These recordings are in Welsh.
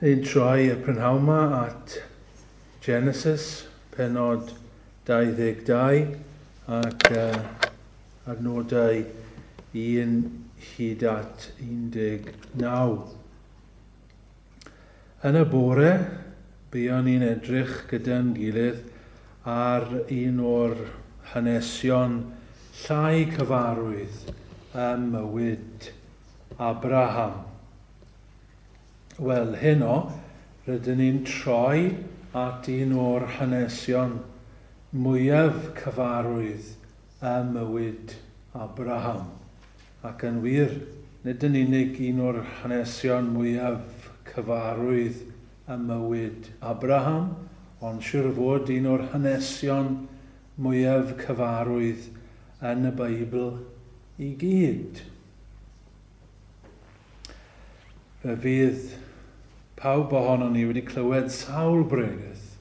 Ni'n troi y prynhawn yma at Genesis, penod 22, ac adnodau 1 hyd at 19. Yn y bore, buon ni'n edrych gyda'n gilydd ar un o'r hanesion llai cyfarwydd mywyd Abraham. Wel, heno, rydyn ni'n troi at un o'r hanesion mwyaf cyfarwydd mywyd Abraham. Ac yn wir, nid yn unig un o'r hanesion mwyaf cyfarwydd mywyd Abraham, ond siwr fod un o'r hanesion mwyaf cyfarwydd yn y Beibl i gyd. Fe fydd pawb ohonon ni wedi clywed sawl bregaeth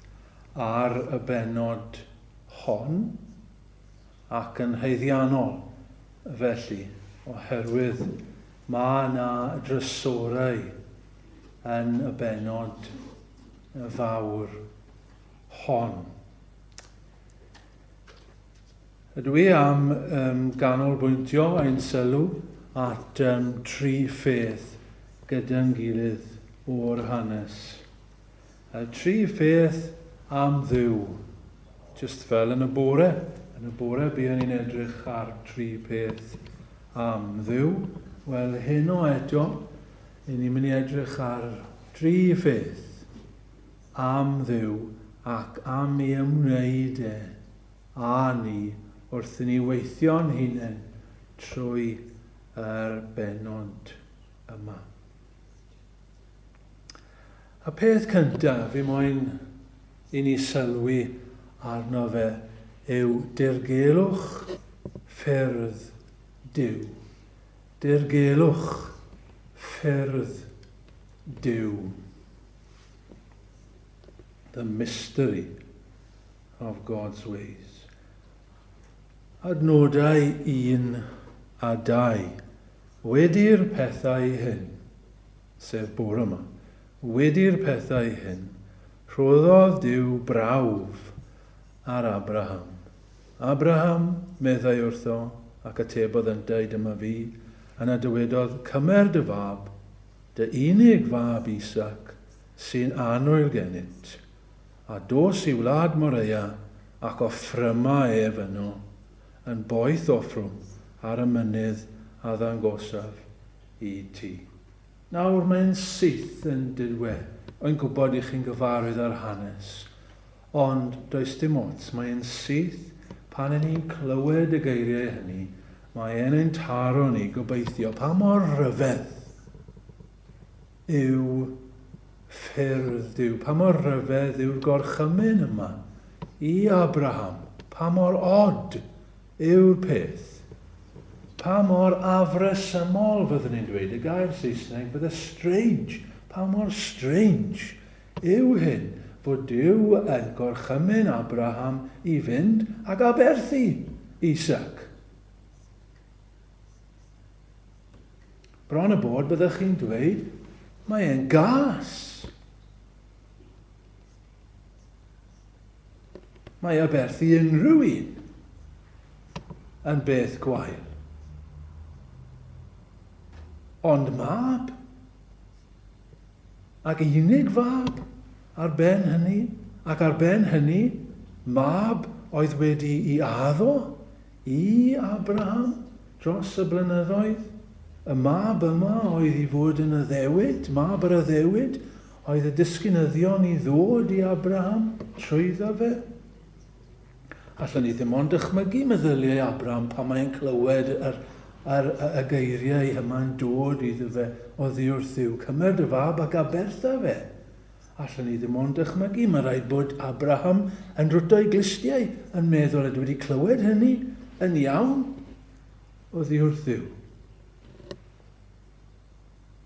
ar y benod hon ac yn haeddiannol felly oherwydd mae yna drysorau yn y benod fawr hon. Ydw i am ganolbwyntio ein sylw at 3 pheth gyda'n gilydd o'r hanes. 3 pheth am Dduw. Just fel yn y bore. Yn y bore buon ni'n edrych ar 3 peth am Dduw. Wel, heno eto, ni'n mynd i edrych ar 3 pheth am Dduw ac am ei ymwneud a ni wrth i ni weithio'n hunain trwy benod yma. Y peth cyntaf fi moyn i ni sylwi arno fe yw dirgelwch ffyrdd Duw. Dirgelwch ffyrdd Duw. The mystery of God's ways. Adnodau 1 a 2. Wedi'r pethau hyn, sef bore yma, wedi'r pethau hyn, rhoddodd Duw brawf ar Abraham. Abraham meddai wrtho ac atebodd yntau dyma fi, yna dywedodd cymer dy fab, dy unig fab Isaac, sy'n annwyl gennyt, a dos i wlad Morea ac offryma ef yno, yn boeth offrwm ar y mynydd a ddangosaf i ti. Nawr mae'n syth yn dydwe, o'n gwybod i chi'n gyfarwydd ar hanes, ond does dim ots, mae'n syth pan ni'n clywed y geiriau hynny, mae'n ein taro ni gobeithio pa mor ryfedd yw ffyrdd Duw, pa mor ryfedd yw'r gorchymyn yma i Abraham, pa mor od yw'r peth. Pa mor afresymol fyddwn ni'n dweud, y gair Saesneg, fydde strange. Pa mor strange yw hyn fod Duw yn gorchymyn Abraham i fynd ac aberthu Isaac. Bron y bod byddwch chi'n dweud, mae e'n gas. Mae aberthu unrhyw un yn beth gwael. Ond mab, ac unig fab ar ben hynny, ac ar ben hynny, mab oedd wedi i addo i Abraham dros y blynyddoedd. Y mab yma oedd i fod yn y ddewyd, mab ar y ddewyd, oedd y disgynyddion i ddod i Abraham trwyddo fe. Allan ni ddim ond dychmygu meddyliau Abraham pan mae'n clywed y geiriau yma'n dod iddo fe o ddiwrth Dduw, cymer dy fab ac abertha fe. Allan ni ddim ond dychmygu, mae rhaid bod Abraham yn rwto'i glistiau yn meddwl ydw wedi clywed hynny yn iawn o ddiwrth Dduw.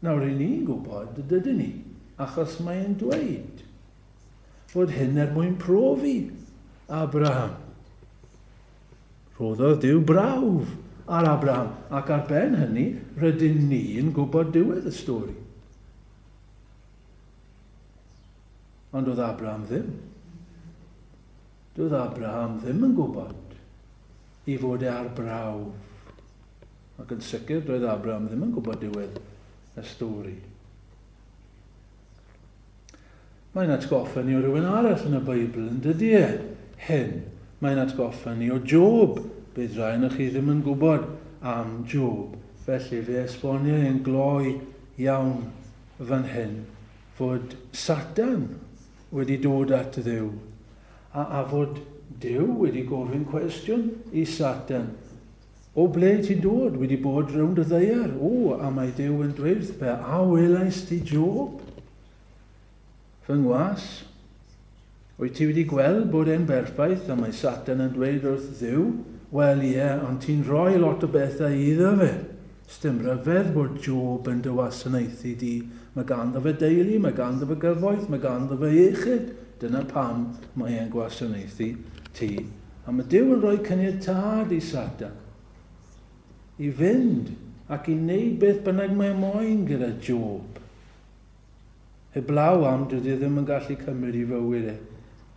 Nawr i ni'n gwybod, dydyn ni, achos mae'n dweud fod hyn mwyn profi Abraham. Rhoddodd Duw brawf ar Abraham, ac ar ben hynny, rydyn ni'n gwybod diwedd y stori. Ond oedd Abraham ddim. Doedd Abraham ddim yn gwybod I fod ar brawf. Ac yn sicr doedd Abraham ddim yn gwybod diwedd y stori. Mae'n atgoffa ni o rhywun arall yn y Beibl, yn dydy e? Hyn. Mae'n atgoffa ni o Job. Bydd rhain o'ch chi ddim yn gwybod am Job. Felly fe esbonio yn gloi iawn fan hyn fod Satan wedi dod at Dduw. A fod Duw wedi gofyn cwestiwn I Satan. O ble ti'n dod? Wedi bod rownd y ddaear. A mae Duw yn dweud fe, a welais ti Job? Fy ngwas. Wyt ti wedi gweld bod e'n berffaith a mae Satan yn dweud wrth Dduw? Wel ie, ond ti'n rhoi lot o bethau iddo fe. Sdim ryfedd bod Job yn dy wasanaethu di. Mae ganddo fe deulu, mae ganddo fe gyfoeth, mae ganddo fe iechyd. Dyna pam mae e'n gwasanaethu ti. A mae Duw yn rhoi caniatâd I Satan. I fynd ac I wneud beth bynnag mae moyn gyda Job. Heblaw am dydy ddim yn gallu cymryd I fywyd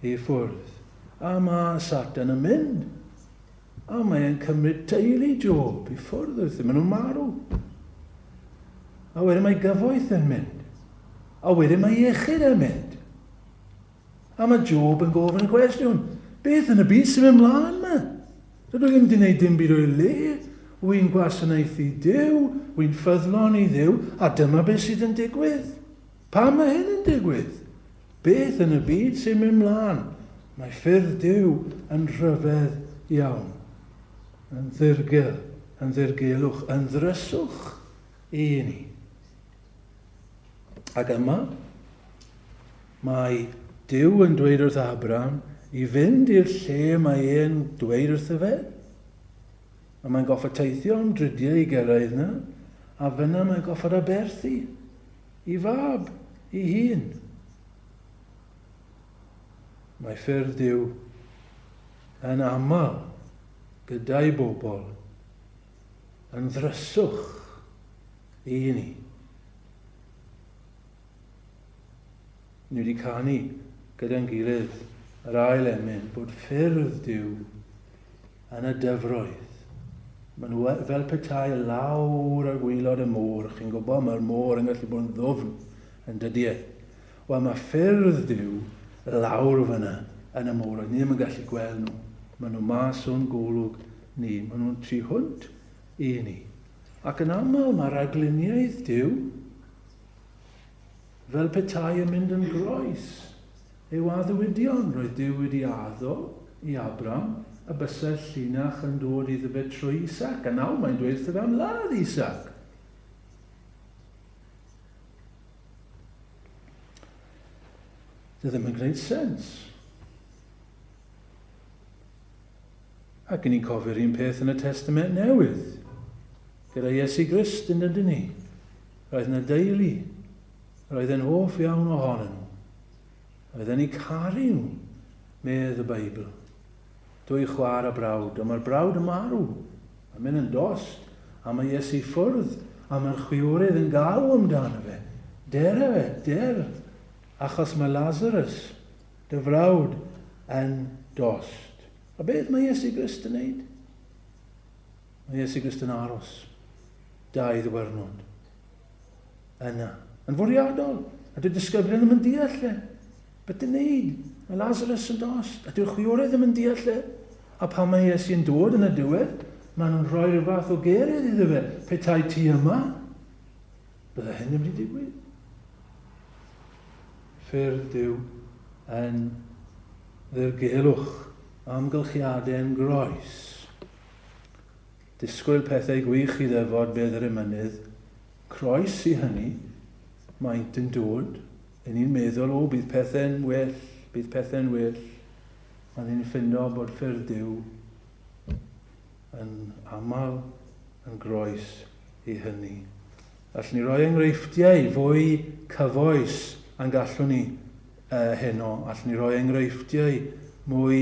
I ffwrdd. A mae Satan yn mynd. A mae'n cymryd teulu Job I ffwrdd wrth. Maen nhw'n marw. A wedyn mae gyfoeth yn mynd. A wedyn mae iechyd yn mynd. A mae Job yn gofyn y cwestiwn. Beth yn y byd sy'n mynd mlaen ma? Dydw I ddim wedi gwneud dim byd o'i le. Wy'n gwasanaethu Duw. Wy'n ffyddlon I Dduw. A dyma beth sydd yn digwydd. Pam mae hyn yn digwydd? Beth yn y byd sy'n mynd mlaen? Mae ffyrdd Duw yn rhyfedd iawn. Yn ddirgelwch, yn ddryswch I ni. Ac yma, mae Duw yn dweud wrth Abraham I fynd i'r lle mae e'n dweud wrtho fe. A mae'n goffa teithio am drydiau I gyrraedd yna, a fyna mae'n goffa aberthu I fab I hun. Mae ffyrdd Duw yn aml gyda'i bobl yn ddryswch I ni. Ni wedi canu gyda'n gilydd yr ail emyn bod ffyrdd Duw yn y dyfroedd. Maen nhw fel petai lawr ar gwylod y môr. Chi'n gwybod mae'r môr yn gallu bod yn ddwfn yn dydy e. Wel mae ffyrdd Duw lawr fyna yn y môr. Ni ddim yn gallu gweld nhw. Maen nhw mas o'n golwg ni. Maen nhw'n tri hwnt I ni. Ac yn aml mae'r agluniaeth Duw fel petai yn mynd yn groes. Yw addewidion. Roedd Duw wedi addo I Abraham a bysau llinach yn dod iddo fe trwy Isaac. A nawr mae'n dweud wrtho fe am ladd Isaac. Dy ddim yn gwneud sens. Ac ni'n cofio'r un peth yn y Testament Newydd. Gyda Iesu Grist yn ydyn ni. Roedd yna deulu. Roedd yn hoff iawn ohonyn nhw. Roedd yn ei caru nhw, medd y Beibl. Dwy chwar a brawd, a mae'r brawd yn marw. Mae'n mynd yn dost, a mae Iesu ffwrdd, a mae'r chwiorydd yn galw amdano fe. Der. Achos mae Lazarus, dy frawd, yn dost. A beth mae Iesu Grist yn neud? Mae Iesu Grist yn aros. 2 ddwyrnod. Yna. Yn fwriadol. A dyw'r disgyblion ddim yn deall e. Beth yn neud? Mae Lazarus yn dost. A dyw'r chwiorydd ddim yn deall e. A pan mae Iesu yn dod yn y diwedd, maen nhw'n rhoi rhyw fath o geiriau iddo fe. Petai ti yma? Bydde hyn yn mynd I digwydd. Ffyrdd Duw yn ddirgelwch amgylchiadau'n groes. Disgwyl pethau gwych I ddefod beth yr emynydd. Croes I hynny, maent yn dod. A ni'n meddwl, bydd pethau'n well, bydd pethau'n well. A ni'n ffindo bod ffyrdd Duw yn aml, yn groes I hynny. Allwn ni roi enghreifftiau fwy cyfoes yn gallwn ni heno. Allwn ni roi enghreifftiau mwy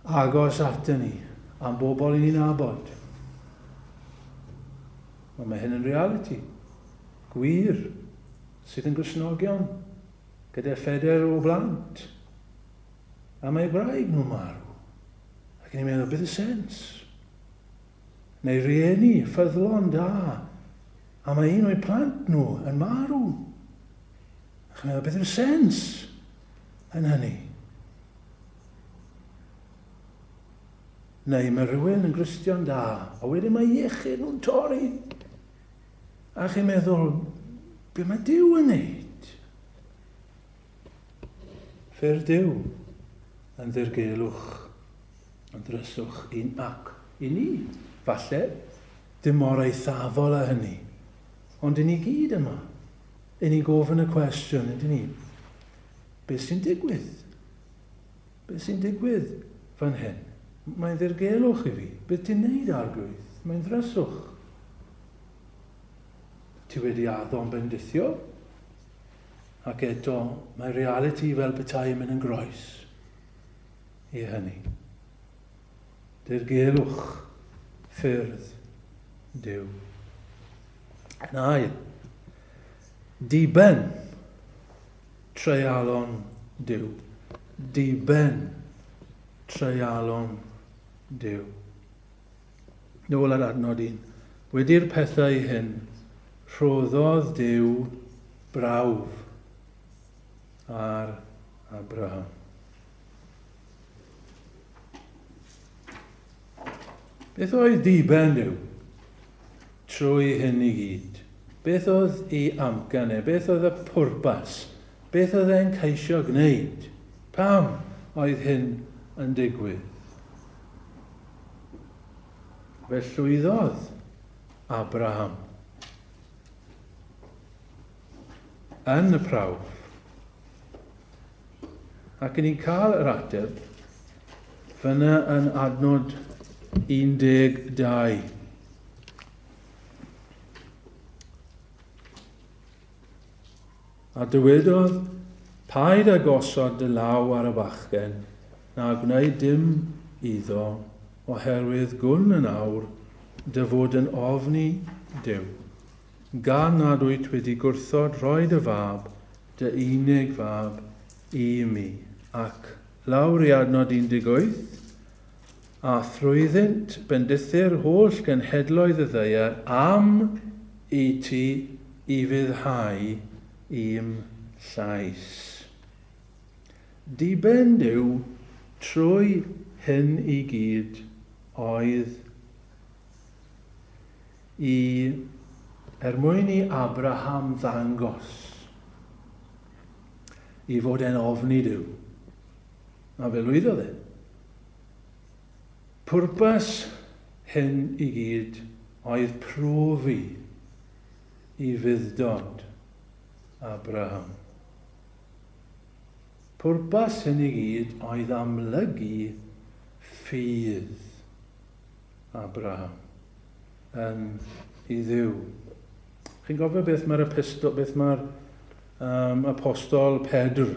agos atyn ni am bobl I ni'n nabod. Mae hyn yn reality. Gwir. Sydd yn Gristnogion. gyda ffeder o blant. A mae braig nhw'n marw. Ac yn i'n meddwl, beth y sens? Neu rieni, ffyddlon da. A mae un o'i plant nhw yn marw. Ac yn meddwl, beth yw'r sens yn hynny? Neu mae rhywun yn Gristion da, a wedyn mae iechyd nhw'n torri. A chi'n meddwl, be mae Duw yn neud? Ffyr Duw yn ddirgelwch, yn dryswch un ac i ni. Falle, dim mor eithafol a hynny. Ond i ni gyd yma. I ni gofyn y cwestiwn, ydyn ni. Beth sy'n digwydd? Beth sy'n digwydd fan hyn? Mae'n ddirgelwch i fi. Beth ti'n neud arglwydd? Mae'n ddryswch. Ti wedi addon bendithio? Ac eto, mae reality fel petai yn mynd yn groes i hynny. Dirgelwch ffyrdd Duw. Yn ail, diben treialon Duw. Diben treialon Duw. Nôl ar adnod 1. Wedi'r pethau hyn, rhoddodd Duw brawf ar Abraham. Beth oedd diben Duw trwy hyn i gyd? Beth oedd ei amcan e? Beth oedd y pwrpas? Beth oedd e'n ceisio gwneud? Pam oedd hyn yn digwydd? Fe llwyddodd Abraham yn y prawf. Ac yn ni'n cael yr ateb fyna yn adnod 12. A dywedodd, paid a gosod dy law ar y bachgen, na gwneud dim iddo, oherwydd gwn yn awr, dy fod yn ofni Duw. Gan nad wyt wedi gwrthod roed y fab, dy unig fab i mi. Ac lawr i adnod 18, a thrwyddynt bendithu'r holl genhedloedd y ddeiar am i ti i fyddhau i'm llais. Diben Duw trwy hyn i gyd oedd mwyn i Abraham ddangos i fod e'n ofni Duw. A fe lwyddodd e. Pwrpas hyn i gyd oedd profi i fuddod Abraham. Pwrpas hyn i gyd oedd amlygu ffydd Abraham yn i Dduw. Chi'n gofio beth mae'r apostol Pedr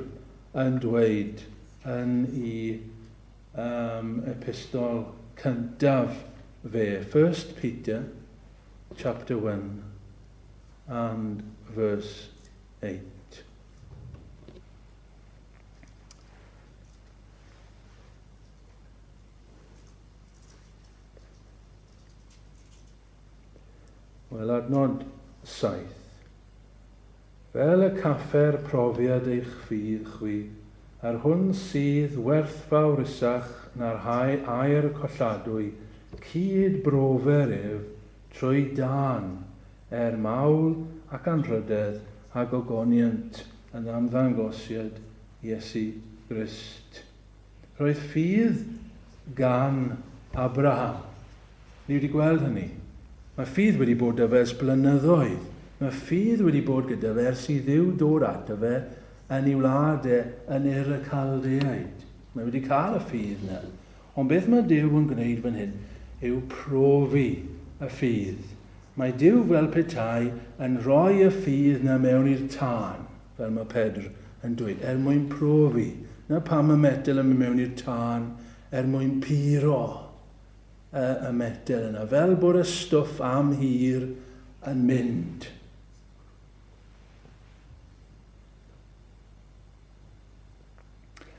yn dweud yn i epistol cyntaf fe, 1 Peter chapter 1 and verse 8. Wel, adnod 7. Fel y caffer profiad eich ffydd chwi, ar hwn sydd werthfawr isach na'r air colladwy, cyd brofer ef trwy dan, mawl ac anrhydedd a gogoniant yn amddangosiad Iesu Grist. Roedd ffydd gan Abraham. Ni wedi gweld hynny. Mae ffydd wedi bod â fe ers blynyddoedd. Mae ffydd wedi bod gyda fe ers i Dduw dod ato fe yn ei wlad yn Ur y Caldeaid. Mae wedi cael y ffydd yna. Ond beth mae Duw yn gwneud fan hyn yw profi y ffydd. Mae Duw fel petai yn rhoi y ffydd yna mewn i'r tân, fel mae Pedr yn dweud, mwyn profi. Na pam y metel yn mynd mewn i'r tân, mwyn puro y metel yna, fel bod y stwff am hir yn mynd.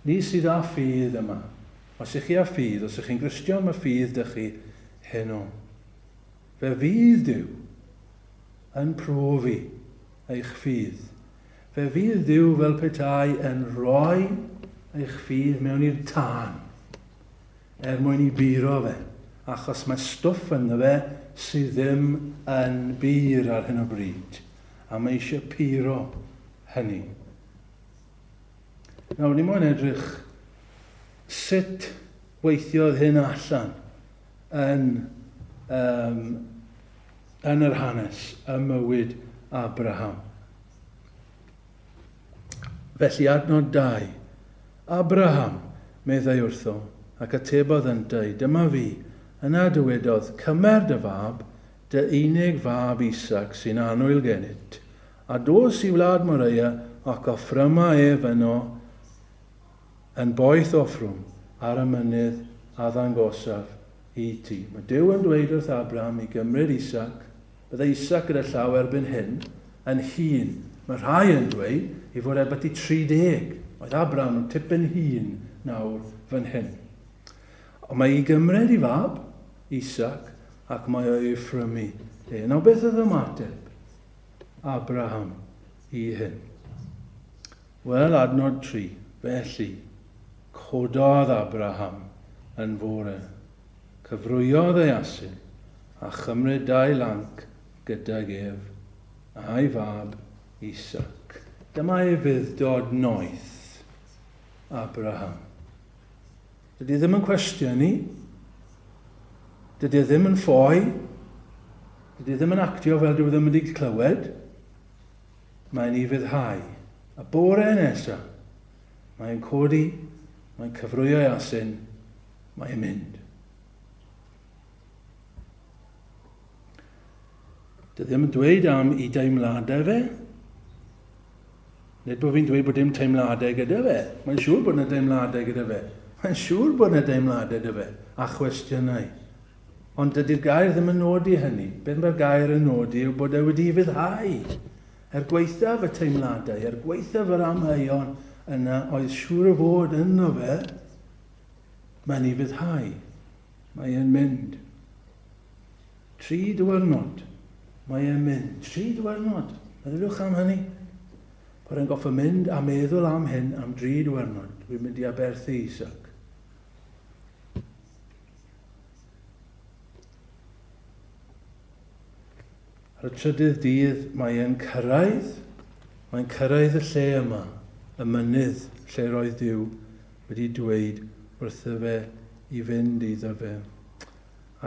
Ni sydd â ffydd yma. Os ych chi â ffydd, os ych chi'n gristio am y ffydd dych chi heno. Fe fydd Duw yn profi eich ffydd. Fe fydd Duw fel petai yn rhoi eich ffydd mewn i'r tân mwyn i biro fe. Achos mae stwff ynddo fe sydd ddim yn bir ar hyn o bryd. A mae eisiau piro hynny. Nawr, ni moyn edrych sut weithiodd hyn allan yn yr hanes y mywyd Abraham. Felly adnod 2. Abraham meddai wrtho ac atebodd yntau, dyma fi, yna dywedodd, cymer dy fab, dy unig fab Isaac sy'n annwyl gennyt, a dos i wlad Moria ac offryma fyno yn boeth offrwm ar y mynydd a ddangosaf i ti. Mae Duw yn dweud wrth Abraham i gymryd Isaac, bydde Isaac gyda llaw erbyn hyn yn hun. Mae rhai yn dweud i fod byti 30. Oedd Abraham yn tipyn hun nawr fan hyn. Ond mae i gymryd i fab, Isaac, ac mae o'i ffrymu. Nawr beth oedd ymateb Abraham i hyn? Wel, adnod 3. Felly, cododd Abraham yn fore. Cyfrwyodd ei asyn a chymryd 2 lanc gydag a'i fab Isaac. Dyma ei fuddod noeth Abraham. Dydy ddim yn cwestiynnu. Dydy ddim yn ffoi. Dydy ddim yn actio fel dyw ddim wedi clywed. Mae'n ei fyddhau. A bore nesaf, mae'n codi, mae'n cyfrwyo ei asyn, mae'n mynd. Dydy ddim yn dweud am ei deimladau fe. Nid bod fi'n dweud bod dim teimladau gyda fe. Mae'n siŵr bod yna deimladau gyda fe. Mae'n siŵr bod yna deimladau gyda fe. A chwestiynau. Ond dydy'r gair ddim yn nodi hynny. Beth mae'r gair yn nodi yw bod e wedi fyddhau. Gweithaf y teimladau, gweithaf yr amheuon yna oedd siŵr o fod yno fe, mae'n ei fyddhau. Mae'n mynd. 3 diwrnod. Mae'n mynd. 3 diwrnod. Meddylwch am hynny. Bod e'n goffa mynd a meddwl am hyn am 3 diwrnod. Dwi'n mynd i aberthu Isaac. Ar y 3ydd dydd mae'n cyrraedd y lle yma, y mynydd lle roedd Duw wedi dweud wrtho fe i fynd iddo fe.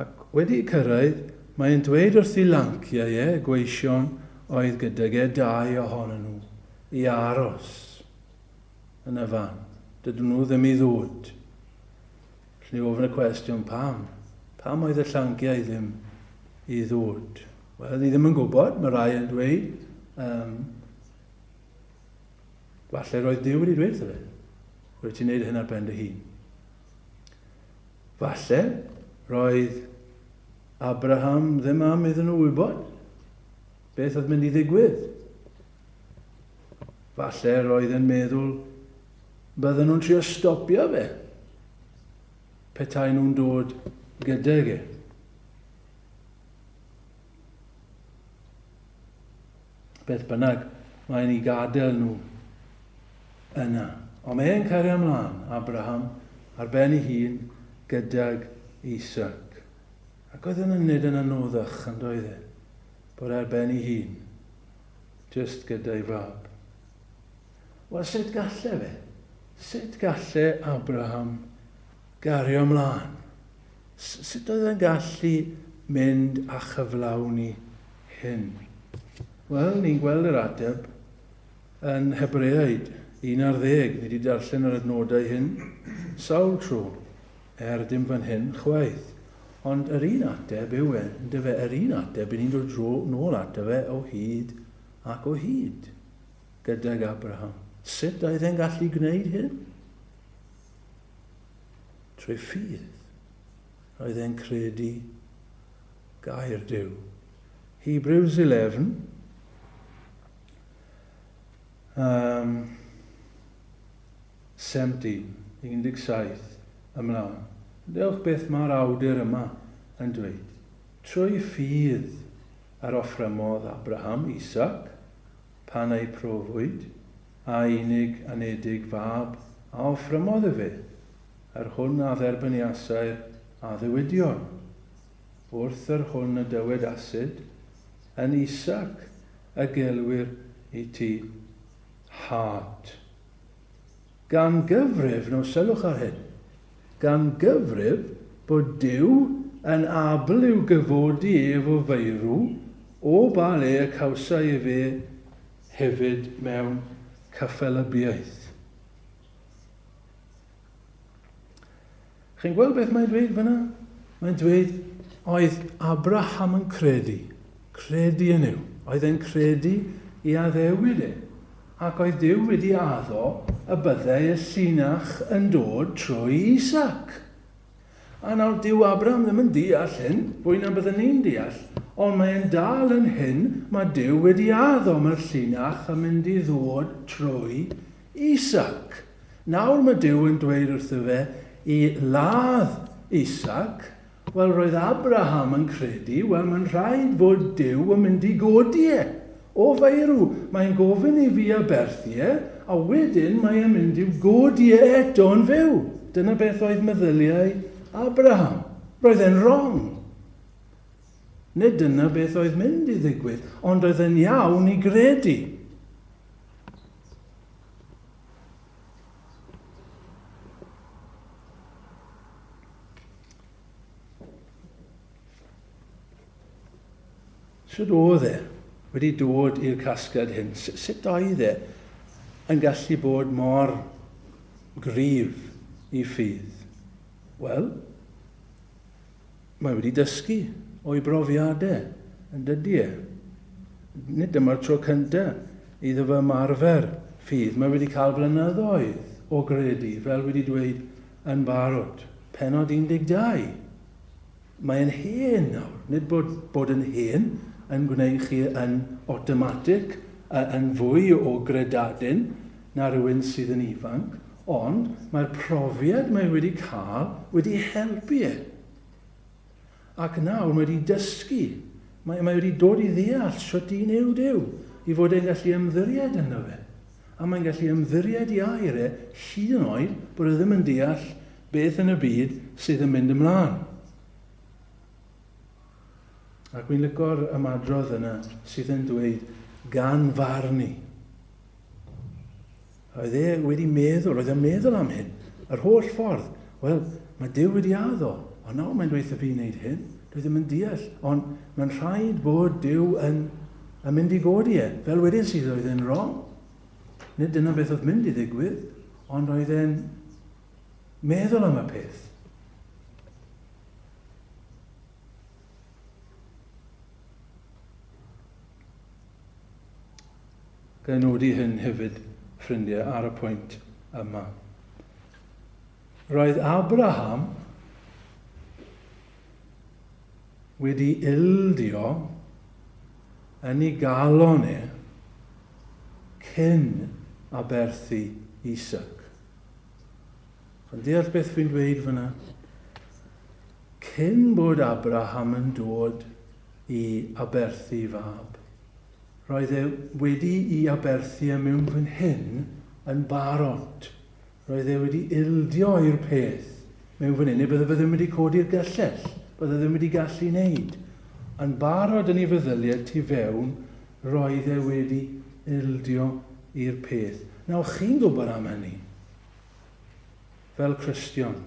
Ac wedi cyrraedd, mae'n dweud wrth i lanciau gweision oedd gydag 2 ohonyn nhw i aros yn y fan. Dydyn nhw ddim i ddod. Felly ofyn y cwestiwn pam? Pam oedd y llanciau ddim i ddod? Wel, ni ddim yn gwybod, mae rai yn dweud, falle roedd Duw wedi dweud wrtho fe. Roedd ti'n neud hyn ar ben dy hun. Falle roedd Abraham ddim am iddyn nhw wybod beth oedd mynd i ddigwydd. Falle roedd yn meddwl bydden nhw'n trio stopio fe petai nhw'n dod gydag e. Beth bynnag, mae'n ei gadael nhw yna. Ond mae'n cario ymlaen, Abraham, ar ben ei hun, gydag Isaac. Ac oedd yn nid yn anoddach, yn doedd e, bod ar ben ei hun, just gyda'i fab. Wel, sut galle fe? Sut galle Abraham gario ymlaen? Sut oedd e'n gallu mynd a chyflawni hyn? Wel, ni'n gweld yr ateb yn Hebreaid 11. Ni wedi darllen yr adnodau hyn sawl tro, dim fan hyn chwaith. Ond yr un ateb yw yr un ateb, ni'n dod nôl ateb o hyd ac o hyd gydag Abraham. Sut oedd e'n gallu gwneud hyn? Trwy ffydd. Oedd e'n credu gair Duw. Hebrews 11, 17 ymlaen. Dewch beth mae'r awdur yma yn dweud. Trwy ffydd ar offrymodd Abraham, Isaac, pan ei profwyd, a unig anedig fab a offrymodd y fe, ar hwn a dderbyniasau'r a ddiwydion. Wrth ar hwn y dywed asid, yn Isaac y gelwyr i ti had. Gan gyfrif, no sylwch ar hyn, gan gyfrif bod Duw yn abl i'w gyfodi efo feirw o ba le y cawsau i fe hefyd mewn cyffelybiaeth. Chi'n gweld beth mae'n dweud fyna? Mae'n dweud, oedd Abraham yn credu yn yw. Oedd e'n credu i addewid e. Ac oedd Duw wedi addo y byddai y llinach yn dod trwy Isaac. A nawr Duw Abraham ddim yn deall hyn, fwy na byddwn ni'n deall, ond mae'n dal yn hyn, mae Duw wedi addo mae'r llinach yn mynd i ddod trwy Isaac. Nawr mae Duw yn dweud wrtho fe i ladd Isaac. Wel, roedd Abraham yn credu, wel, mae'n rhaid fod Duw yn mynd i godi e. O feirw, mae'n gofyn i fi aberthu e, a wedyn mae'n mynd i'w godi e eto'n fyw. Dyna beth oedd meddyliau Abraham. Roedd e'n wrong. Nid dyna beth oedd mynd i ddigwydd, ond oedd e'n iawn i gredu. Sut oedd e wedi dod i'r casgad hyn? Sut oedd e yn gallu bod mor gryf i ffydd? Wel, mae wedi dysgu o'i brofiadau yn dydy e. Nid dyma'r tro cyntaf iddo fe ymarfer ffydd. Mae wedi cael blynyddoedd o gredu, fel wedi dweud yn barod. Pennod 12. Mae'n hen nawr. Nid bod yn hen yn gwneud chi yn automatic, yn fwy o gredadyn na rhywun sydd yn ifanc, ond mae'r profiad mae wedi cael wedi helpu e. Ac nawr mae wedi dysgu. Mae wedi dod i ddeall sut i newid Duw, i fod e'n gallu ymddiried yno fe. A mae'n gallu ymddiried i air e, hyd yn oed bod e ddim yn deall beth yn y byd sydd yn mynd ymlaen. Ac mi'n licor ymadrodd yna sydd yn dweud gan farni. Oedd e wedi meddwl, oedd e'n meddwl am hyn, yr holl ffordd. Wel, mae Duw wedi addo, ond nawr mae'n dweud fi wneud hyn. Dwi ddim yn deall, ond mae'n rhaid bod Duw yn mynd i godi e. Fel wedyn sydd oedd e'n wrong. Nid dyna beth oedd mynd i ddigwydd, ond oedd e'n meddwl am y peth. Gael nodi hyn hefyd, ffrindiau, ar y pwynt yma. Roedd Abraham wedi ildio yn ei galon e cyn aberthu Isaac. Ond deall beth fi'n dweud fyna? Cyn bod Abraham yn dod i aberthu fab, roedd e wedi i aberthu mewn fan hyn yn barod. Roedd e wedi ildio i'r peth mewn fan hyn, neu bydde fe ddim wedi codi'r gyllell, bydde ddim wedi gallu wneud. Yn barod yn ei feddyliau tu fewn, roedd e wedi ildio i'r peth. Nawr, chi'n gwybod am hynny, fel Cristion,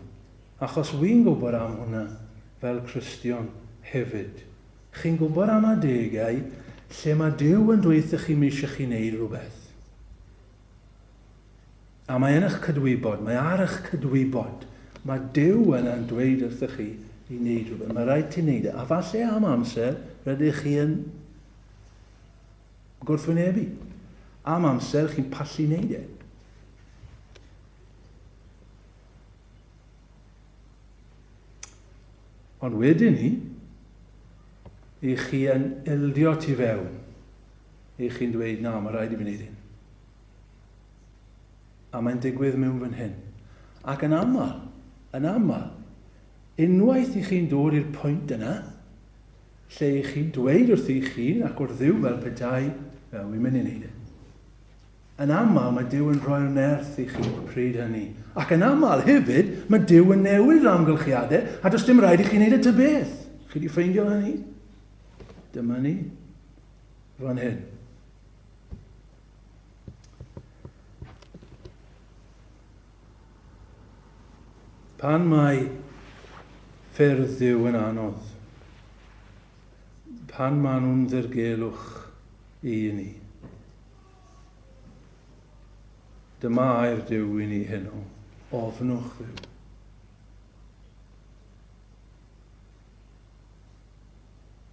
achos wy'n gwybod am hwnna fel Cristion hefyd. Chi'n gwybod am adegau lle mae Duw yn dweud chi mi eisiau chi wneud rhywbeth. A mae yn eich cydwybod, mae ar eich cydwybod. Mae Duw yn dweud wrthych chi i wneud rhywbeth. Mae rhaid ti wneud e. A falle am amser, rydych chi yn gwrthwynebu. Am amser, chi'n pallu wneud e. Ond wedyn ni, i chi yn ildio tu fewn, i chi'n dweud, na, mae rhaid i fi wneud hyn. A mae'n digwydd mewn fan hyn. Ac yn aml, unwaith i chi'n dod i'r pwynt yna, lle i chi'n dweud wrth i chi ac wrth Dduw fel petai, wel, wy'n mynd i wneud e. Yn aml, mae Duw yn rhoi'r nerth i chi pryd hynny. Ac yn aml hefyd, mae Duw yn newid yr amgylchiadau, a does dim rhaid i chi wneud y beth. Chi wedi ffeindio hynny? Dyma ni. Fan hyn. Pan mae ffyrdd Duw yn anodd, pan maen nhw'n ddirgelwch i ni, dyma air Duw i ni heno, ofnwch Dduw.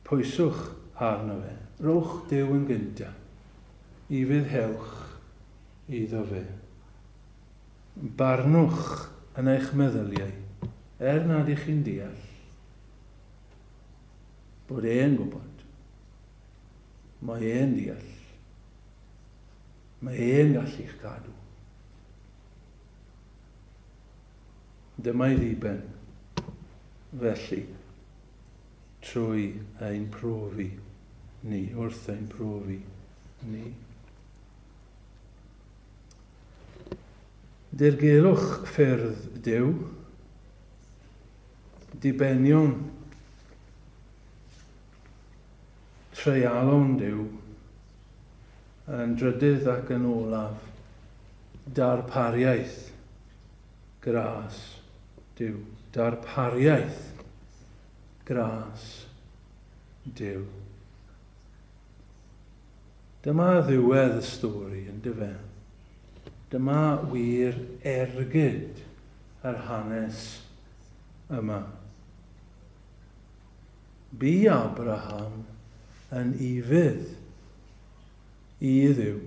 Pwyswch arno fe, rowch Duw yn gynta, i fyddhewch iddo fe. Barnwch yn eich meddyliau, nad ych chi'n deall, bod e'n gwybod, mae e'n deall, mae e'n gallu'ch cadw. Dyma'i ddiben, felly, trwy ein profi ni, wrth ein profi ni. Dirgelwch ffyrdd Duw, dibenion treialon Duw, yn drydydd ac yn olaf, darpariaeth gras Duw. Darpariaeth gras Duw. Dyma ddiwedd y stori yn dyfe. Dyma wir ergyd yr hanes yma. Bu Abraham yn ifydd i Dduw.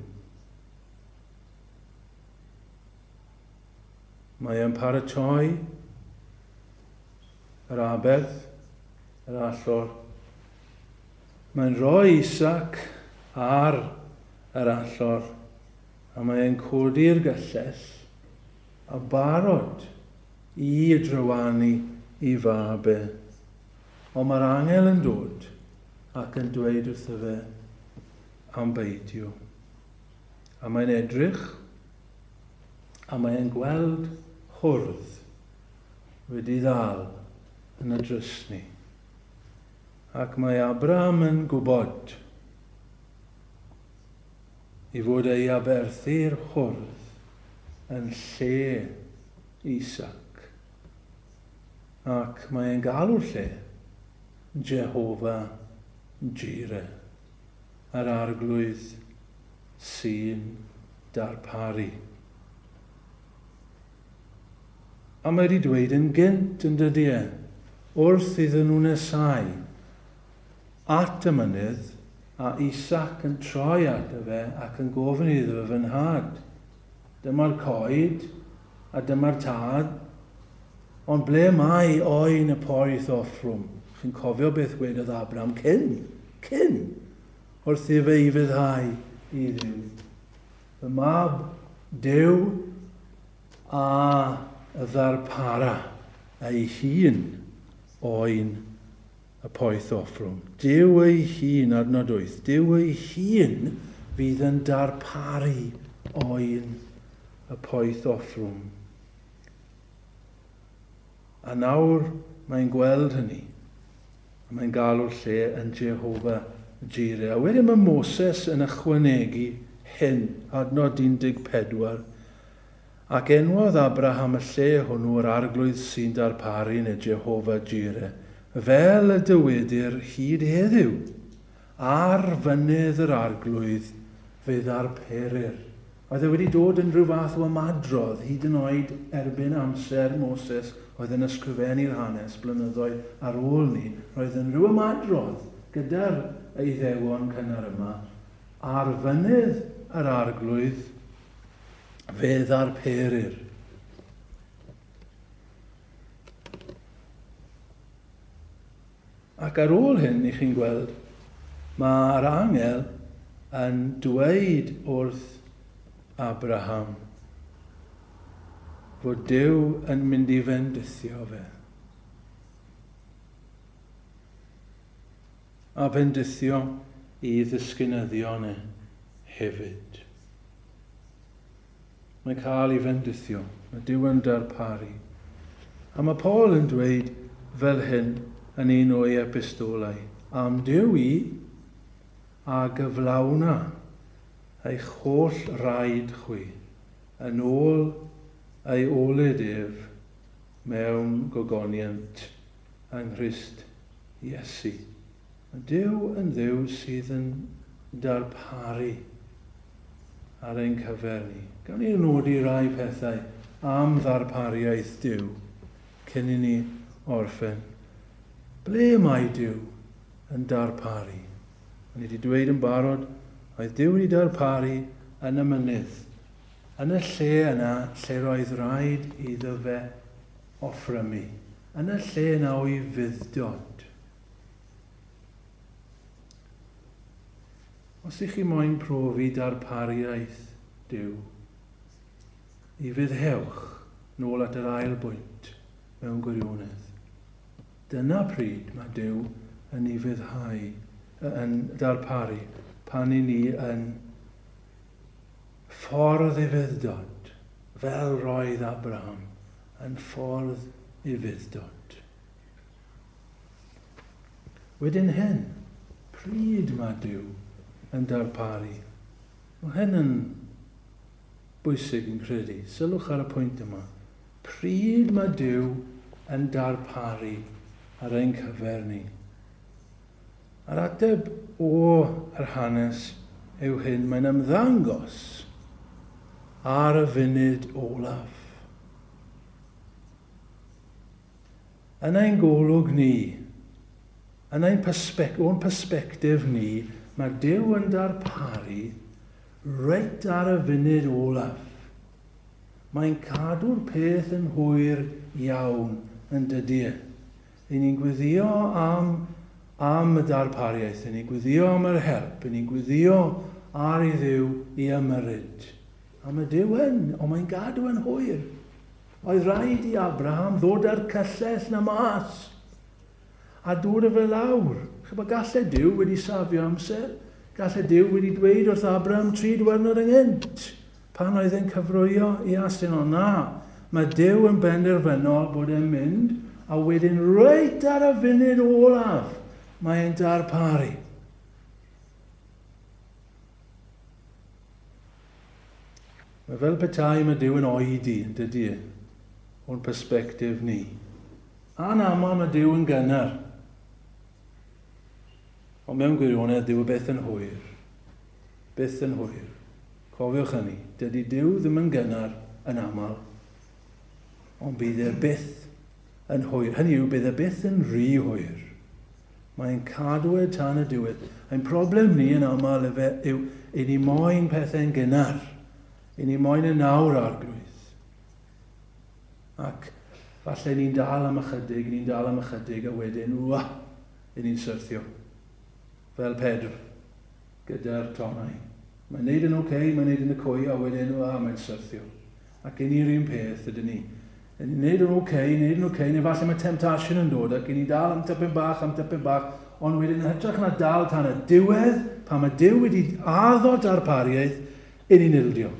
Mae e'n paratoi yr aberth, yr allor. Mae'n rhoi Isaac ar yr allor, a mae'n codi'r gyllell a barod i drywanu i fab e. Ond mae'r angel yn dod ac yn dweud wrtho fe am beidio. A mae'n edrych a mae'n gweld hwrdd wedi ddal yn y drysni. Ac mae Abraham yn gwybod i fod ei aberthu'r hwrdd yn lle Isaac. Ac mae'n galw'r lle Jehovah Jireh, yr arglwydd sy'n darparu. A mae wedi dweud yn gynt yn dydy e, wrth iddyn nhw nesau at y mynydd, a Isaac yn troi at y fe ac yn gofyn iddo fe fy nhad. Dyma'r coed a dyma'r tad, ond ble mae oen y poeth offrwm? Chi'n cofio beth wedodd Abraham cyn, wrth i fe i fyddhau i Dduw. Fy mab Duw a y ddarpara ei hun oen y poeth offrwm. Duw ei hun, adnod 8, Duw ei hun fydd yn darparu oen y poeth offrwm. A nawr mae'n gweld hynny. Mae'n galw'r lle yn Jehovah Jireh. A wedyn mae Moses yn ychwanegu hyn, adnod 14. Ac enwodd Abraham y lle hwnnw yr arglwydd sy'n darparu neu Jehovah Jireh, fel y dywedir hyd heddiw, ar fynydd yr arglwydd fe ddarperir. Oedd e wedi dod yn rhyw fath o ymadrodd hyd yn oed erbyn amser Moses oedd yn ysgrifennu'r hanes blynyddoedd ar ôl ni. Roedd yn rhyw ymadrodd gyda'r eiddewon cynnar yma ar fynydd yr arglwydd fe ddarperir. Ac ar ôl hyn, i chi'n gweld, mae'r angel yn dweud wrth Abraham, fod Duw yn mynd i fendithio fe. A bendithio i ddisgynyddion hefyd. Mae cael ei fendithio, mae Duw yn darparu. A mae Paul yn dweud fel hyn yn un o'i epistolau, am Duw i a gyflawna eich holl raid chwi yn ôl ei olyd ef mewn gogoniant yng Nghrist Iesu. Mae Duw yn Dduw sydd yn darparu ar ein cyfer ni. Gawn ni nodi rai pethau am ddarpariaeth Duw cyn i ni orffen. Ble mae Duw yn darparu? Ni wedi dweud yn barod, oedd Duw wedi darparu yn y mynydd, yn y lle yna lle roedd rhaid iddo fe offrymu, yn y lle yna o'i fuddod. Os ych chi moyn profi darpariaeth Duw, i fyddhewch nôl at yr ail bwynt mewn gwirionedd. Dyna pryd mae Duw yn ei fyddhau, yn darparu, pan i ni yn ffordd i fuddod, fel roedd Abraham yn ffordd i fuddod. Wedyn hyn, pryd mae Duw yn darparu. Mae hyn yn bwysig yn credu. Sylwch ar y pwynt yma. Pryd mae Duw yn darparu ar ein cyfer ni. A'r ateb o'r hanes yw hyn, mae'n ymddangos ar y funud olaf. Yn ein golwg ni, yn ein persbectif ni, mae Duw yn darparu reit ar y funud olaf. Mae'n cadw'r peth yn hwyr iawn yn dydy. I ni'n gwyddio am y darpariaeth, i ni'n gwyddio am yr help, i ni'n gwyddio ar ei Dduw i ymyrryd. A mae Duw yn, ond mae'n gadw yn hwyr. Oedd rhaid i Abraham ddod â'r cyllell na mas a dod â fe lawr. Chyba gallai Duw wedi safio amser, gallai Duw wedi dweud wrth Abraham 3 diwrnod ynghynt, pan oedd e'n cyfrwyo i asyn o na. Mae Duw yn benderfynol bod e'n mynd, a wedyn reit ar y funud olaf, mae e'n darparu. Mae fel petai mae Duw yn oedi, yn dydy, o'n persbectif ni. A'n aml mae Duw yn gynnar. Ond mewn gwirionedd, Duw beth yn hwyr. Byth yn hwyr. Cofiwch hynny, dydy Duw ddim yn gynnar yn aml, ond bydd e byth yn hwyr. Hynny yw, bydd e byth yn rhy hwyr. Mae'n cadw e tan y diwedd. Ein problem ni yn aml yw i ni moyn pethau'n gynnar. I ni moyn y nawr arglwydd. Ac falle ni'n dal am ychydig, a wedyn, i ni'n syrthio. Fel Pedr, gyda'r tonau. Mae'n neud yn oce, mae'n neud yn y cwy, a wedyn, mae'n syrthio. Ac i ni'r un peth ydyn ni. Yn neud yn oce, neu falle mae temptation yn dod, ac i ni dal am tipyn bach, ond wedyn hytrach na dal tan y diwedd, pan mae Duw wedi addo darpariaeth, i ni'n ildio.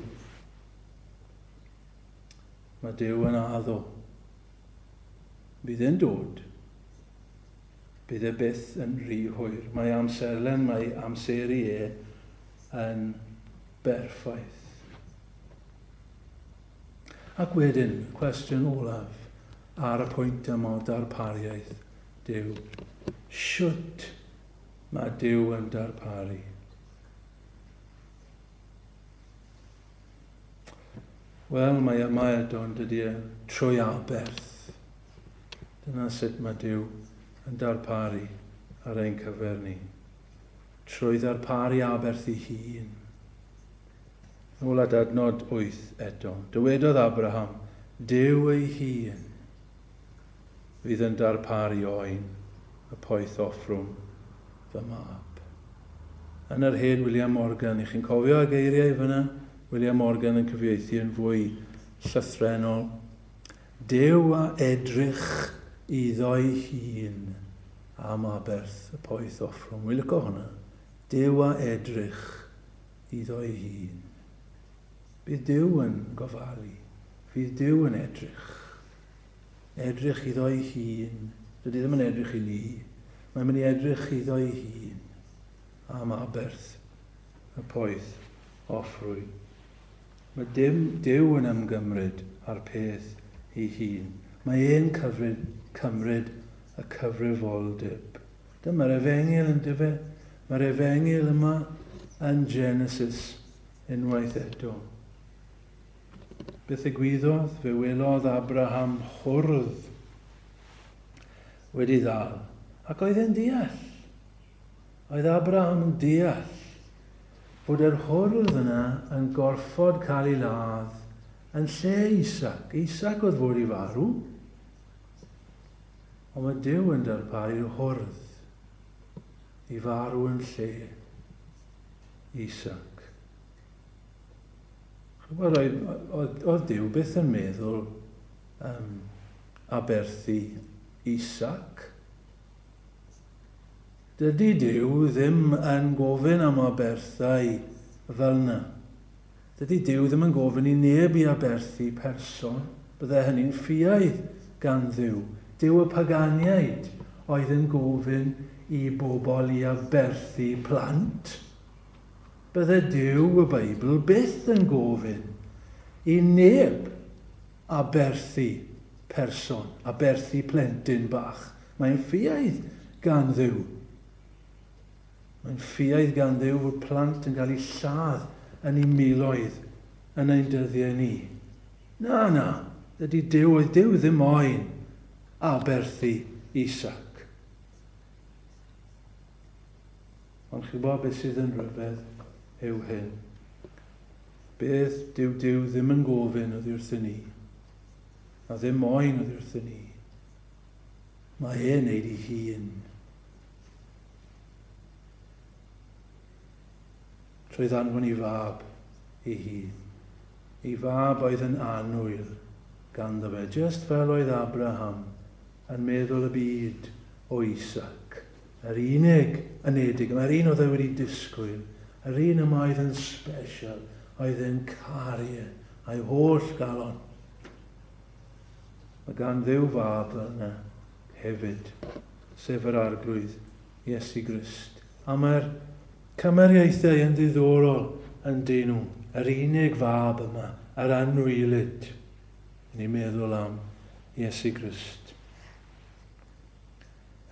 Mae Duw yn addo. Bydd e'n dod. Bydd e byth yn rhy hwyr. Mae amserlen, mae amseru yn berffaith. Ac wedyn, cwestiwn olaf ar y pwynt yma o darpariaeth Duw. Shwt mae Duw yn darparu? Wel, mae edo'n dydy trwy aberth. Dyna sut mae Duw yn darparu ar ein cyfer ni. Trwy ddarparu aberth ei hun. Nôl at adnod 8 eto. Dywedodd Abraham, Duw ei hun fydd yn darparu oen y poeth offrwm fy mab. Yn yr hen William Morgan, i chi'n cofio y geiriau fyna? William Morgan yn cyfieithu yn fwy llythrenol. Dyw a edrych iddo'i hun am aberth y poeth offrwm. Wyl licio hwnna. Dyw a edrych iddo'i hun. Bydd Dyw yn gofalu. Fydd Dyw yn edrych. Edrych iddo'i hun. Dydy ddim yn edrych i ni. Mae'n mynd i edrych iddo'i hun am aberth y poeth offrwm. Mae Dyw yn ymgymryd ar peth ei hun. Mae e'n cymryd y cyfrifoldeb. Dyma'r efengil yn dyfe. Mae'r efengil yma yn Genesis unwaith eto. Beth ddigwyddodd? Fe welodd Abraham hwrdd wedi ddal. Ac oedd e'n deall. Oedd Abraham yn deall bod yr hwrdd yna yn gorfod cael ei ladd yn lle Isaac. Isaac oedd fod i farw. Ond mae Dyw yn darparu'r hwrdd i farw yn lle Isaac. Oedd Dyw byth yn meddwl aberthu Isaac. Dydy Dyw ddim yn gofyn am aberthau fel yna. Dydy Dyw ddim yn gofyn i neb i aberthu person. Bydde hynny'n ffiaidd gan Dduw. Dyw y paganiaid oedd yn gofyn i bobl i aberthu plant. Bydde Dyw y Beibl byth yn gofyn i neb aberthu person, aberthu plentyn bach. Mae'n ffiaidd gan Dduw. Mae'n ffiaidd gan Dduw fod plant yn cael ei lladd yn ei miloedd yn ein dyddiau ni. Na, dydy Dyw ddim moyn aberthu Isaac. Ond chi'n gwybod beth sydd yn rhyfedd yw hyn. Beth Dyw ddim yn gofyn oddi wrthyn ni. A ddim moyn oddi wrthyn ni. Mae e'n neud ei hun. Trwy ddanfon ei fab ei hun. Ei fab oedd yn annwyl ganddo fe, just fel oedd Abraham yn meddwl y byd o Isaac. Yr unig anedig, mae'r un oedd e wedi disgwyl, yr un yma oedd yn special, oedd yn caru a'i holl galon. Mae gan Dduw fab yna hefyd, sef yr arglwydd Iesu Grist. A mae'r cymeriaethau yn ddiddorol yn dyn nhw, yr unig fab yma, yr anwylid. Ni'n meddwl am Iesu Grist.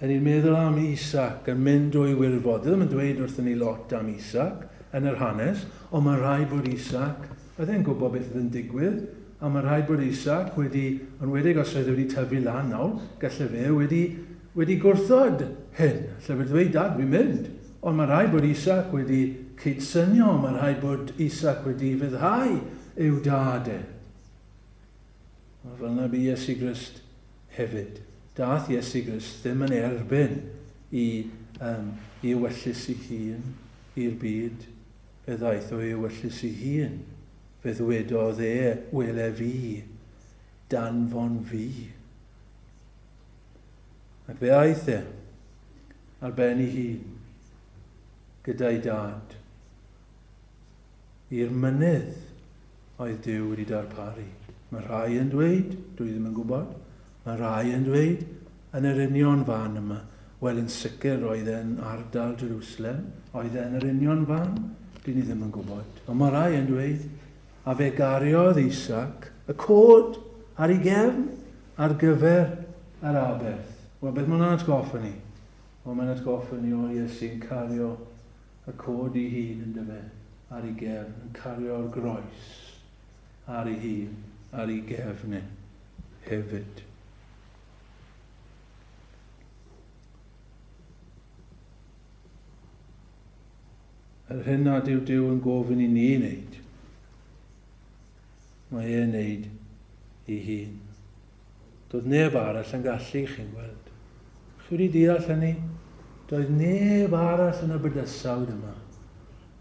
Ni'n meddwl am Isaac yn mynd o'i wirfod. Ddim yn dweud wrthyn ni lot am Isaac yn yr hanes, ond mae'n rhaid bod Isaac, oedd e'n gwybod beth oedd yn digwydd, a mae'n rhaid bod Isaac wedi, yn wedig os oedd wedi tyfu lan nawr, gallai fe wedi gwrthod hyn. Lle wedi dweud, dad, fi'n mynd. Ond mae'n rhaid bod Isaac wedi cydsynio, mae'n rhaid bod Isaac wedi fyddhau i'w dad e. Fel yna bu Iesu Grist hefyd. Dath Iesu Grist ddim yn erbyn i ewyllus ei hun i'r byd. Fe ddaeth o ewyllus ei hun. Fe ddwedodd wele fi, danfon fi. Ac fe aeth ar ben ei hun gyda'i dad i'r mynydd oedd Dyw wedi darparu. Mae rhai yn dweud, dwi ddim yn gwybod, mae rhai yn dweud yn yr union fan yma. Wel, yn sicr oedd e'n ardal Jerusalem, oedd e'n yr union fan, dwi ddim yn gwybod. Ond mae rhai yn dweud, a fe gariodd Isaac y cod ar ei gefn ar gyfer yr aberth. Wel, beth mae'n atgoffa ni? Wel, mae'n atgoffa ni o Iesu'n cario y cod ei hun yn dyfe ar ei gefn, yn cario'r groes ar ei hun, ar ei gefn hefyd. Yr hyn nad yw Dyw yn gofyn i ni wneud. Mae e'n wneud ei hun. Doedd neb arall yn gallu chi'n gweld. Chi wedi deall hynny? Doedd neb arall yn y bydysawd yma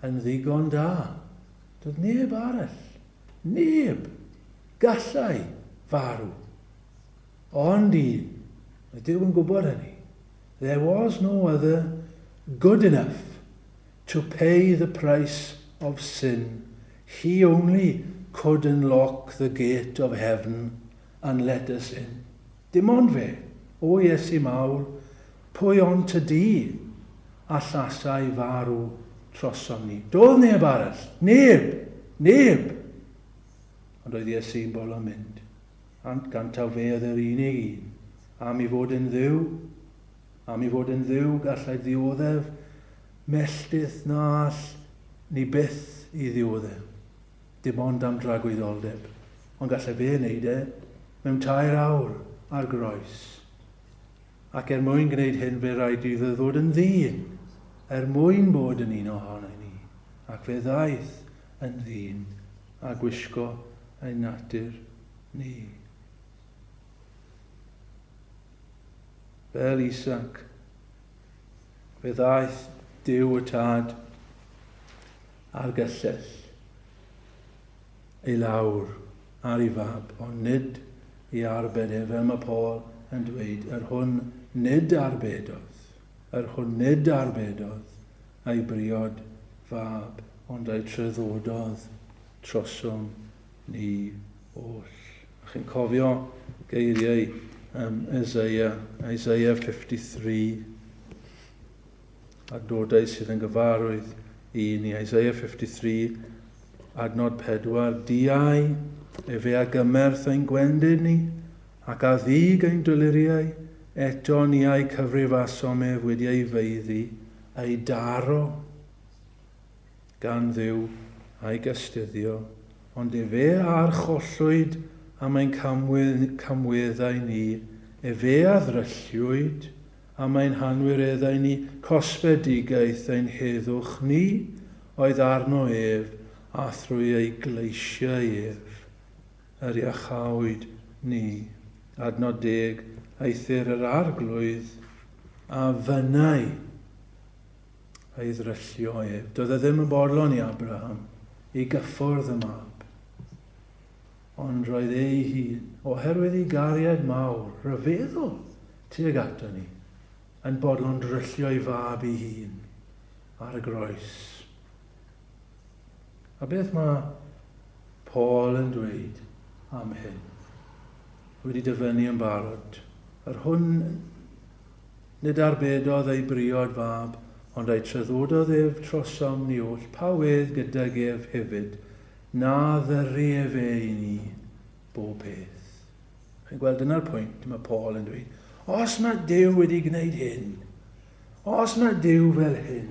yn ddigon da. Doedd neb arall. Neb gallai farw Ond un, mae Dyw yn gwybod hynny. There was no other good enough to pay the price of sin. He only could unlock the gate of heaven and let us in. Dim ond fe, o Iesu mawr, pwy ond ty di a llasau farw trosom ni. Doedd neb arall, neb. Ond oedd Iesu'n bolo mynd. Gantaw fe oedd yr unig un. Am i fod yn ddiw, gallai ddioddef melltith na all ni byth i ddioddef. Dim ond am dragwyddoldeb. Ond gallai fe wneud mewn 2 awr ar groes. Ac mwyn gwneud hyn fe rhaid iddo ddod yn ddyn, mwyn bod yn un ohono ni. Ac fe ddaeth yn ddyn a gwisgo ein natur ni. Fel Isaac, fe ddaeth Dyw y Tad ar gyllell ei lawr ar ei fab, ond nid i arbed fel mae Paul yn dweud, hwn nid arbedodd ei briod fab, ond ei treddododd trosom ni oll. Chi'n cofio geiriau Isaiah 53, adnodau sydd yn gyfarwydd i ni. Isaiah 53, adnod 4, diau fe a gymerth ein gwendid ni, ac a ddig ein dyliriau, eto ni a'i cyfrifasom wedi ei feiddi, ei daro, gan Dduw a'i gystuddio, ond fe a'r chollwyd am ein camweddau ni, fe a ddrylliwyd am ein hanwireddau ni, cosbedigaeth ein heddwch ni, oedd arno a thrwy ei gleisiau yr iachawyd ni. Adnod 10, eithir yr arglwydd a fynnau ei ddryllio Doedd ddim yn bodlon i Abraham i gyffwrdd y mab, ond roedd ei hun, oherwydd ei gariad mawr, rhyfeddol tuag ato ni, yn bodlon dryllio ei fab ei hun ar y groes. A beth mae Paul yn dweud am hyn? Wedi dyfynu yn barod. Hwn nid arbedodd ei briod fab, ond ei treddododd trosom ni oll, pa wedd gydag hefyd, na ddyru fe i ni bob peth. Chi'n gweld, dyna'r pwynt mae Paul yn dweud. Os mae Dyw wedi gwneud hyn, os mae Dyw fel hyn,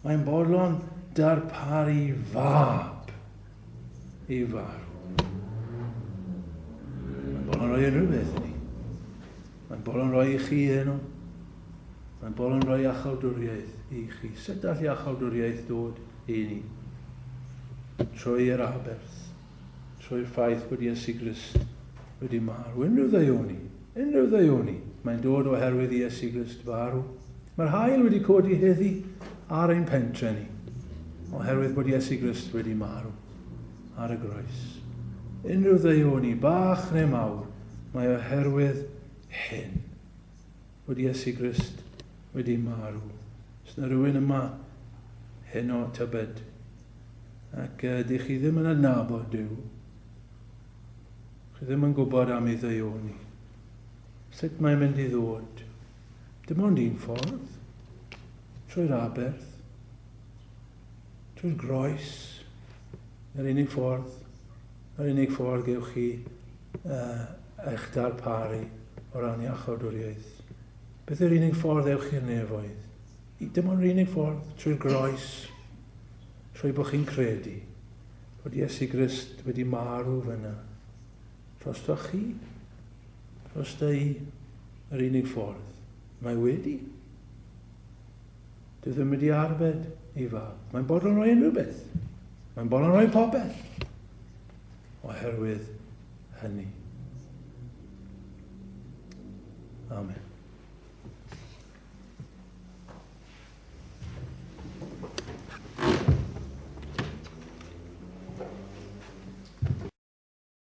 mae'n bodlon darparu fab i farw. Mae'n bodlon rhoi unrhyw beth i ni. Mae'n bodlon rhoi i chi heno. Mae'n bodlon rhoi achawdwriaeth i chi. Sut all achawdwriaeth dod i ni? Trwy'r aberth, trwy'r ffaith bod Iesu Grist wedi marw. Unrhyw ddaioni, mae'n dod oherwydd Iesu Grist farw. Mae'r haul wedi codi heddi ar ein pentre ni, oherwydd bod Iesu Grist wedi marw ar y groes. Unrhyw ddaioni, bach neu mawr, mae oherwydd hyn, bod Iesu Grist wedi marw. Os yna rhywun yma heno tybed, ac dych chi ddim yn adnabod Dyw, chi ddim yn gwybod am ei ddaioni. Sut mae'n mynd i ddod? Dim ond un ffordd, trwy'r aberth, trwy'r groes, yr unig ffordd gewch chi eich darparu o ran iachawdwriaeth. Beth yw'r unig ffordd ewch chi'r nefoedd? Dim ond yr unig ffordd, trwy'r groes, trwy bod chi'n credu bod Iesu Grist wedi marw fyna. Drosto chi, drosto i, yr unig ffordd. Mae wedi. Dwi ddim wedi arbed i fab. Mae'n bodlon rhoi unrhyw beth. Mae'n bodlon rhoi popeth. Oherwydd hynny. Amen.